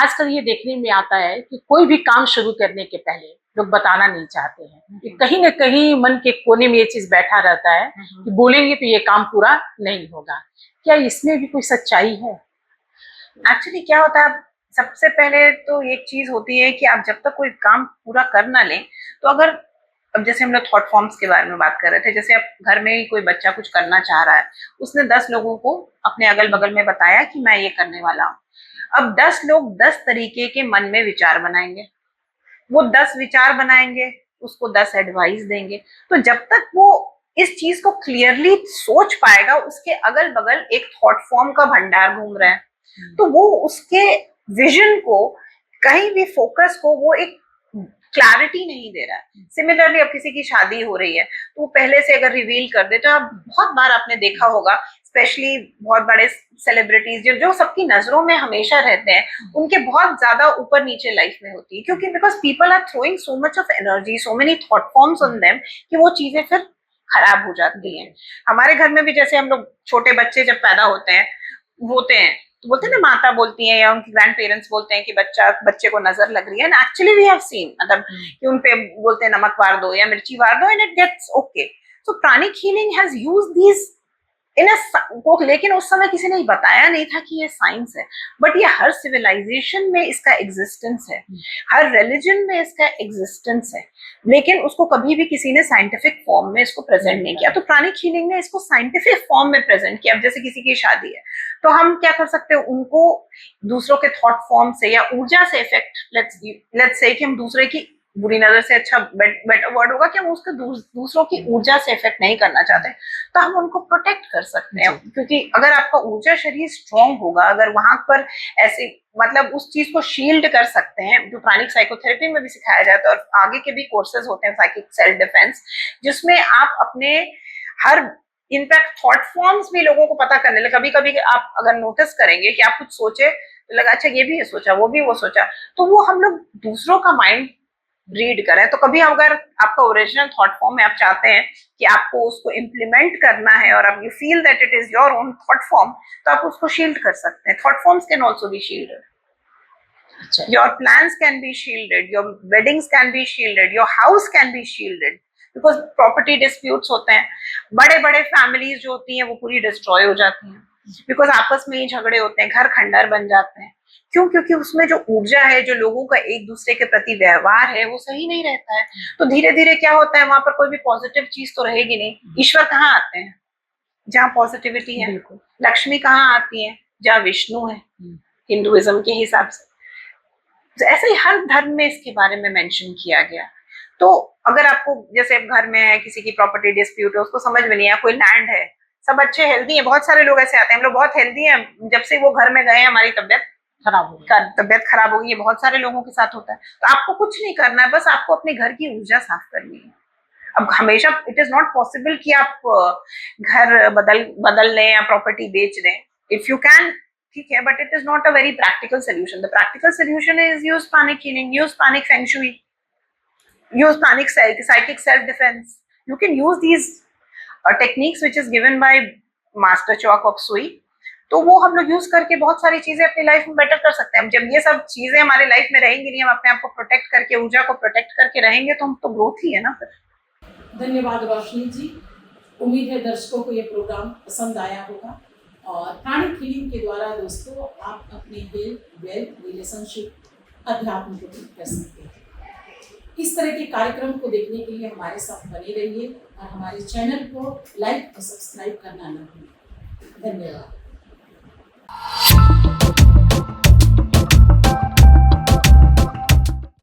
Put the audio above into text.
आजकल ये देखने में आता है कि कोई भी काम शुरू करने के पहले लोग बताना नहीं चाहते हैं कि कहीं ना कहीं मन के कोने में ये चीज बैठा रहता है कि बोलेंगे तो ये काम पूरा नहीं होगा। क्या इसमें भी कोई सच्चाई है? एक्चुअली क्या होता है, सबसे पहले तो एक चीज होती है कि आप जब तक कोई काम पूरा कर ना लें, तो अगर अब जैसे हम लोग थॉट फॉर्म्स के बारे में बात कर रहे थे, जैसे अब घर में ही कोई बच्चा कुछ करना चाह रहा है, उसने 10 लोगों को अपने अगल बगल में बताया कि मैं ये करने वाला हूँ। अब 10 लोग 10 तरीके के मन में विचार बनाएंगे, वो 10 विचार बनाएंगे, उसको 10 एडवाइस देंगे। तो जब तक वो इस चीज को क्लियरली सोच पाएगा, उसके अगल बगल एक थॉट फॉर्म का भंडार घूम रहा है, तो वो उसके विजन को, कहीं भी फोकस को वो एक क्लैरिटी नहीं दे रहा है। सिमिलरली अब किसी की शादी हो रही है, तो वो पहले से अगर रिवील कर दे, तो आप बहुत बार आपने देखा होगा, स्पेशली बहुत बड़े सेलिब्रिटीज जो सबकी नजरों में हमेशा रहते हैं, उनके बहुत ज्यादा ऊपर नीचे लाइफ में होती है, क्योंकि because people are throwing so much of energy, so many thought forms on them, कि वो चीजें फिर खराब हो जाती हैं। हमारे घर में भी जैसे हम लोग छोटे बच्चे जब पैदा होते हैं तो बोलते हैं ना, माता बोलती है या उनके ग्रैंड पेरेंट्स बोलते हैं कि बच्चे को नजर लग रही है, and actually we have seen, मतलब कि उन पे बोलते हैं नमक वार दो या मिर्ची वार दो and it gets okay. So pranic healing has used these लेकिन उस समय किसी ने बताया नहीं था कि ये साइंस है, बट ये हर सिविलाइजेशन में इसका एग्जिस्टेंस है, हर रिलीजन में इसका एग्जिस्टेंस है, लेकिन उसको कभी भी किसी ने साइंटिफिक फॉर्म में इसको प्रेजेंट नहीं किया। तो प्राणिक हीलिंग ने इसको साइंटिफिक फॉर्म में प्रेजेंट किया। अब जैसे किसी की शादी है, तो हम क्या कर सकते हैं, उनको दूसरों के थॉट फॉर्म से या ऊर्जा से इफेक्ट, लेट्स से कि हम दूसरे की बुरी नजर से, अच्छा बेटर वर्ड होगा कि हम उसको दूसरों की ऊर्जा से इफेक्ट नहीं करना चाहते, तो हम उनको प्रोटेक्ट कर सकते हैं। क्योंकि अगर आपका ऊर्जा शरीर स्ट्रांग होगा, अगर वहां पर ऐसे मतलब उस चीज को शील्ड कर सकते हैं, जो प्राणिक साइकोथेरेपी में भी सिखाया जाता है और आगे के भी कोर्सेज होते हैं साइकिक सेल्फ डिफेंस, जिसमें आप अपने हर इनफैक्ट थॉट फॉर्म्स भी लोगों को पता करने लगे। कभी कभी आप अगर नोटिस करेंगे कि आप कुछ सोचे तो लगा अच्छा ये भी ये सोचा, वो भी वो सोचा, तो वो हम लोग दूसरों का माइंड रीड करें। तो कभी अगर आपका ओरिजिनल थॉट फॉर्म में आप चाहते हैं कि आपको उसको इम्प्लीमेंट करना है और आप you feel that it is your own thought form, तो आप उसको शील्ड कर सकते हैं। Thought forms can also be shielded, your plans can be shielded, your weddings can be shielded, your house can be shielded, because property disputes होते हैं, बड़े बड़े फैमिलीज जो होती हैं वो पूरी डिस्ट्रॉय हो जाती हैं, बिकॉज आपस में ही झगड़े होते हैं, घर खंडर बन जाते हैं। क्यों? क्योंकि उसमें जो ऊर्जा है, जो लोगों का एक दूसरे के प्रति व्यवहार है, वो सही नहीं रहता है। तो धीरे धीरे क्या होता है, वहां पर कोई भी पॉजिटिव चीज तो रहेगी नहीं। ईश्वर कहाँ आते हैं? जहाँ पॉजिटिविटी है। लक्ष्मी कहाँ आती है? जहाँ विष्णु है, हिंदुइज्म के हिसाब से। तो ऐसे ही हर धर्म में इसके बारे में मेंशन किया गया। तो अगर आपको जैसे घर में है, किसी की प्रॉपर्टी डिस्प्यूट है, उसको समझ में नहीं है, कोई लैंड है, सब अच्छे हेल्दी है, बहुत सारे लोग ऐसे आते हैं, हम लोग बहुत हेल्दी हैं, जब से वो घर में गए हमारी तबियत खराब हो गई, ये बहुत सारे लोगों के साथ होता है। तो आपको कुछ नहीं करना है, बस आपको अपने घर की ऊर्जा साफ करनी है। अब हमेशा इट इज नॉट पॉसिबल कि आप घर बदल लें या प्रॉपर्टी बेच दें। इफ यू कैन, ठीक है, but it is not a very practical solution. The practical solution is use pranic healing, use pranic feng shui, use pranic psychic self defense. You can use these techniques which is given by master Chok of Sui. तो वो हम लोग use करके बहुत सारी चीजें अपनी life में बेटर कर सकते हैं। जब ये सब चीजें हमारे लाइफ में रहेंगी नहीं, हम अपने आप को प्रोटेक्ट करके, ऊर्जा को प्रोटेक्ट करके रहेंगे, तो हम तो ग्रोथ ही है ना फिर। धन्यवाद रोशनी जी। उम्मीद है दर्शकों को ये प्रोग्राम पसंद आया होगा और प्राणिक हीलिंग के द्वारा दोस्तों आप अपने हेल्थ, वेल्थ, रिलेशनशिप, अध्यात्म को ठीक कर सकते हैं। इस तरह के कार्यक्रम को देखने के लिए हमारे साथ बने रहिए और हमारे चैनल को लाइक और सब्सक्राइब करना न भूलें। धन्यवाद।